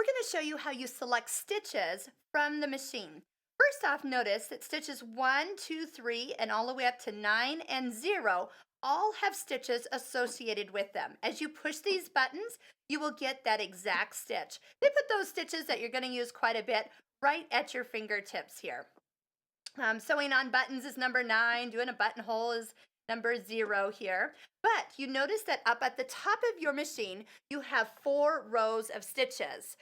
we're going to show you how you select stitches from the machine. First off, notice that stitches 1, 2, 3, and all the way up to 9 and 0 all have stitches associated with them. As you push these buttons, you will get that exact stitch. They put those stitches that you're going to use quite a bit right at your fingertips here. Sewing on buttons is number 9, doing a buttonhole is number 0 here. But you notice that up at the top of your machine, you have 4 rows of stitches.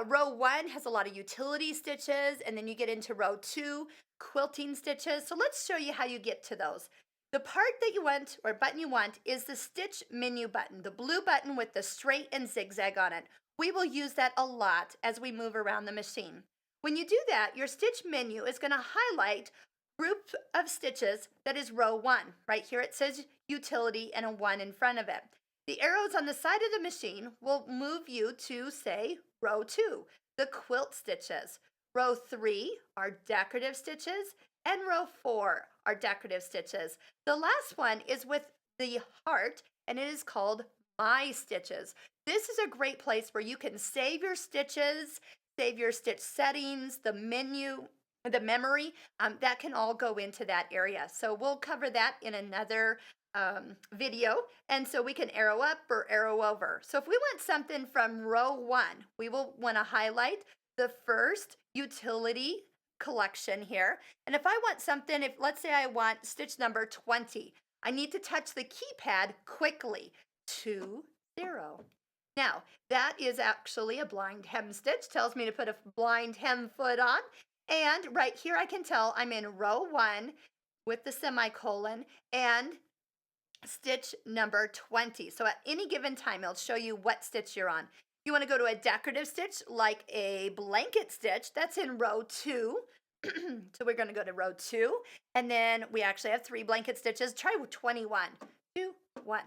Row 1 has a lot of utility stitches, and then you get into row 2, quilting stitches. So let's show you how you get to those. The part that you want, or button you want, is the stitch menu button, the blue button with the straight and zigzag on it. We will use that a lot as we move around the machine. When you do that, your stitch menu is going to highlight group of stitches that is row 1. Right here it says utility and a 1 in front of it. The arrows on the side of the machine will move you to, say, row 2, the quilt stitches. Row 3 are decorative stitches, and row 4 are decorative stitches. The last one is with the heart, and it is called My Stitches. This is a great place where you can save your stitches, save your stitch settings, the menu, the memory, that can all go into that area. So we'll cover that in another video. And so we can arrow up or arrow over. So if we want something from row 1, we will want to highlight the first utility collection here. And if I want something, if let's say I want stitch number 20, I need to touch the keypad quickly. 2, 0. Now, that is actually a blind hem stitch. Tells me to put a blind hem foot on. And right here I can tell I'm in row 1 with the semicolon and stitch number 20. So at any given time, it'll show you what stitch you're on. You want to go to a decorative stitch like a blanket stitch, that's in row 2. So we're going to go to row 2, and then we actually have 3 blanket stitches. Try 21. 2, 1.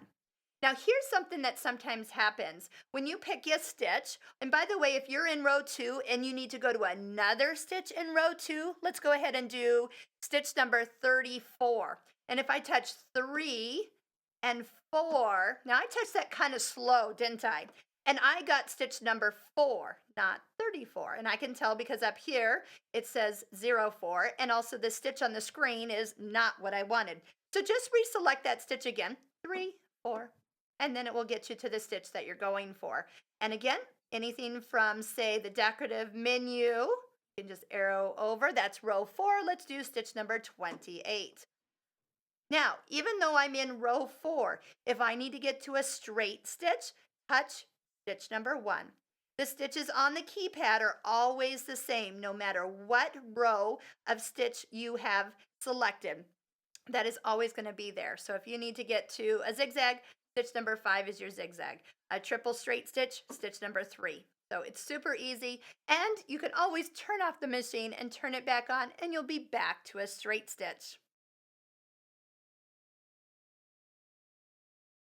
Now here's something that sometimes happens when you pick a stitch. And by the way, if you're in row 2 and you need to go to another stitch in row 2, let's go ahead and do stitch number 34. And if I touch 3 and 4, now I touched that kind of slow, didn't I? And I got stitch number 4, not 34. And I can tell because up here it says 04, and also the stitch on the screen is not what I wanted. So just reselect that stitch again, 3, 4, and then it will get you to the stitch that you're going for. And again, anything from, say, the decorative menu, you can just arrow over. That's row 4. Let's do stitch number 28. Now, even though I'm in row 4, if I need to get to a straight stitch, touch stitch number 1. The stitches on the keypad are always the same, no matter what row of stitch you have selected. That is always going to be there. So if you need to get to a zigzag, stitch number 5 is your zigzag. A triple straight stitch, stitch number 3. So it's super easy, and you can always turn off the machine and turn it back on, and you'll be back to a straight stitch.